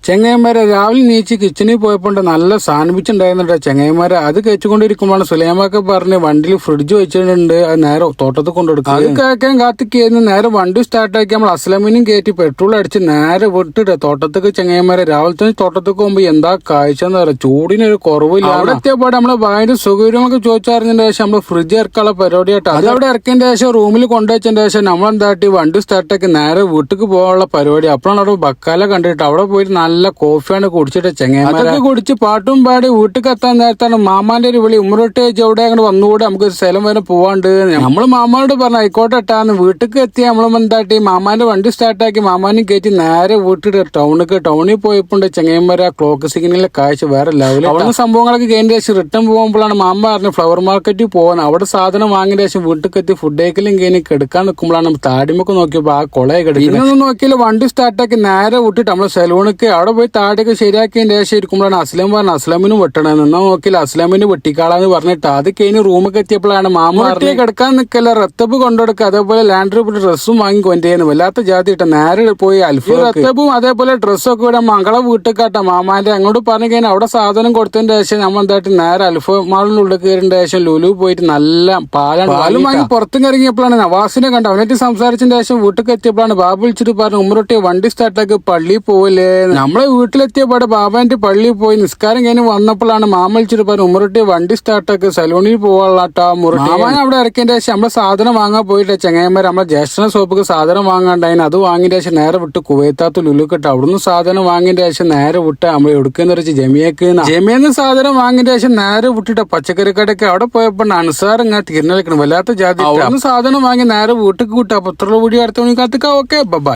ചെങ്ങൈമാരെ രാവിലെ നീച്ച് കിച്ചണിൽ പോയപ്പോണ്ട് നല്ല സാൻഡ്വിച്ച് ഉണ്ടായിരുന്നുണ്ട്. ചെങ്ങൈമാരെ അത് കഴിച്ചുകൊണ്ടിരിക്കുമ്പോഴാണ് സുലൈമാക്കെ പറഞ്ഞ് വണ്ടിയിൽ ഫ്രിഡ്ജ് വെച്ചിട്ടുണ്ട്, അത് നേരെ തോട്ടത്തിൽ കൊണ്ടെടുക്കും. അത് കേൾക്കാൻ കാത്തിക്കായിരുന്നു. നേരെ വണ്ടി സ്റ്റാർട്ടാക്കി നമ്മൾ അസ്ലമിനും കയറ്റി പെട്രോൾ അടിച്ച് നേരെ വിട്ടിട്ട് തോട്ടത്തേക്ക്. ചെങ്ങൈമാരെ രാവിലെ തന്നെ തോട്ടത്തേക്ക് പോകുമ്പോ എന്താ കാഴ്ച എന്ന് പറയാം, ചൂടിനൊരു കുറവില്ല. അവിടെ എത്തിയപാട് നമ്മള് ഭയങ്കര സൗകര്യമൊക്കെ ചോദിച്ചറിഞ്ഞതിന് ശേഷം നമ്മള് ഫ്രിഡ്ജ് ഇറക്കാനുള്ള പരിപാടിയായിട്ട് അത് അവിടെ ഇറക്കിയതിന്റെ ശേഷം റൂമിൽ കൊണ്ടുവച്ചതിന്റെ ശേഷം നമ്മളെന്താട്ടി വണ്ടി സ്റ്റാർട്ടാക്കി നേരെ വീട്ടിലേക്ക് പോകാനുള്ള പരിപാടി. അപ്പോഴാണ് അവിടെ ബക്കാല കണ്ടിട്ട് അവിടെ പോയിട്ട് നല്ല കോഫിയാണ് കുടിച്ചിട്ട് ചെങ്ങന്മാരൊക്കെ കുടിച്ച് പാട്ടും പാടി വീട്ടിൽ എത്താൻ നേരത്താണ് മാമാന്റെ ഒരു വിളി, ഉമ്മറൊട്ടേജ് എവിടെ അങ്ങോട്ട് വന്നുകൂടെ, നമുക്ക് ഒരു സ്ഥലം വരെ പോവാണ്ട്. നമ്മള് മാമാനോട് പറഞ്ഞു ആയിക്കോട്ടെ ഇട്ടാന്ന്. വീട്ടിലേക്ക് എത്തി നമ്മളും എന്താട്ടി മാമാന്റെ വണ്ടി സ്റ്റാർട്ടാക്കി മാമാനും കയറ്റി നേരെ വീട്ടിൽ ടൗണിൽ പോയപ്പോണ്ട് ചെങ്ങന്മാരെ ആ ക്ലോക്ക് സിഗ്നലിലെ കാഴ്ച വേറെ ലെവലിൽ. അവിടെ സംഭവങ്ങളൊക്കെ കഴിഞ്ഞ ശേഷം റിട്ടേൺ പോകുമ്പോഴാണ് മാമ പറഞ്ഞു ഫ്ലവർ മാർക്കറ്റിൽ പോകാൻ. അവിടെ സാധനം വാങ്ങിയ ശേഷം വീട്ടിൽ എത്തി ഫുഡ് കഴിക്കലും കഴിഞ്ഞ് കിടക്കാൻ നിൽക്കുമ്പോഴാണ് താടിമൊക്കെ നോക്കിയപ്പോ ആ കൊളയെ കിടക്കുന്നത്. ഇന്നൊന്നും നോക്കിയാൽ വണ്ടി സ്റ്റാർട്ടാക്കി നേരെ വിട്ടിട്ട് നമ്മള് സലൂണിക്ക് അവിടെ പോയി താടിയൊക്കെ ശരിയാക്കിയതിന്റെ ശേഷം ഇരിക്കുമ്പോഴാണ് അസ്ലം പറഞ്ഞു അസ്ലമിനും വെട്ടണമെന്ന്. എന്നാ നോക്കിയില്ല അസ്ലമിന് വെട്ടിക്കാളാന്ന് പറഞ്ഞിട്ട് അത് കഴിഞ്ഞ് റൂമൊക്കെ എത്തിയപ്പോഴാണ് മാമ കിടക്കാൻ നിൽക്കല്ല റത്തബ് കൊണ്ടുകൊടുക്കുക, അതേപോലെ ലാൻഡ്രി ഡ്രസ്സും വാങ്ങി കൊണ്ടുവരുന്നു. വല്ലാത്ത ജാതി ഇട്ട നേരെ പോയി അൽഫി റത്തബും അതേപോലെ ഡ്രസ്സൊക്കെ ഇവിടെ മകളെ വീട്ടിൽ കാട്ടാ മാമാന്റെ അങ്ങോട്ട് പറഞ്ഞു കഴിഞ്ഞാൽ അവിടെ സാധനം കൊടുത്തതിന്റെ ശേഷം നമ്മൾ എന്തായിട്ട് നേരെ അൽഫ മാളിന്റെ ഉള്ളിൽ കയറിന്റെ ശേഷം ലുലു പോയിട്ട് നല്ല പാലും വാങ്ങി പുറത്തും ഇറങ്ങിയപ്പോഴാണ് നവാസിനെ കണ്ട. അവനായിട്ട് സംസാരിച്ചതിന്റെ ശേഷം വീട്ടിൽ എത്തിയപ്പോഴാണ് ബാബു വിളിച്ചിട്ട് പറഞ്ഞു ഉമ്മറൊട്ടി വണ്ടി സ്റ്റാർട്ടാക്കി പള്ളിയിൽ പോവില്ലേ. നമ്മളെ വീട്ടിലെത്തിയപാട് ബാബാന്റെ പള്ളിയിൽ പോയി നിസ്കാരം കഴിഞ്ഞ് വന്നപ്പോഴാണ് മാമ വിളിച്ചിട്ട് പറഞ്ഞു ഉമ്മറൊട്ടി വണ്ടി സ്റ്റാർട്ടാക്കി സലൂണിൽ പോവാട്ടാ മുറട്ടി. മാമാൻ അവിടെ ഇറക്കിയതിന്റെ ശേഷം നമ്മളെ സാധനം വാങ്ങാൻ പോയിട്ട് ചെങ്ങന്മാർ നമ്മളെ ജ്യേഷ്ഠ സോപ്പിക്ക് സാധനം വാങ്ങാണ്ടായിന്. അത് വാങ്ങിയ ശേഷം നേരെ വിട്ട് കുവൈത്താത്ത് ലുലുക്കിട്ട് അവിടുന്ന് സാധനം വാങ്ങിയ ശേഷം നേരെ വിട്ട് നമ്മൾ എടുക്കുന്ന വെച്ച് ജമിയെന്ന് സാധനം വാങ്ങിയ ശേഷം നേരെ വിട്ടിട്ട് പച്ചക്കറി കടയ്ക്ക് അവിടെ പോയപ്പോ അൻസാർ ഇങ്ങനെ തിരിഞ്ഞളിക്കണം വല്ലാത്ത ജാതി. അവിടുന്ന് സാധനം വാങ്ങി നേരെ വീട്ടിൽ കൂട്ടാ. പത്ര കൂടി അടുത്ത മണിക്കാലത്തേക്ക് ഓക്കെ ബൈ.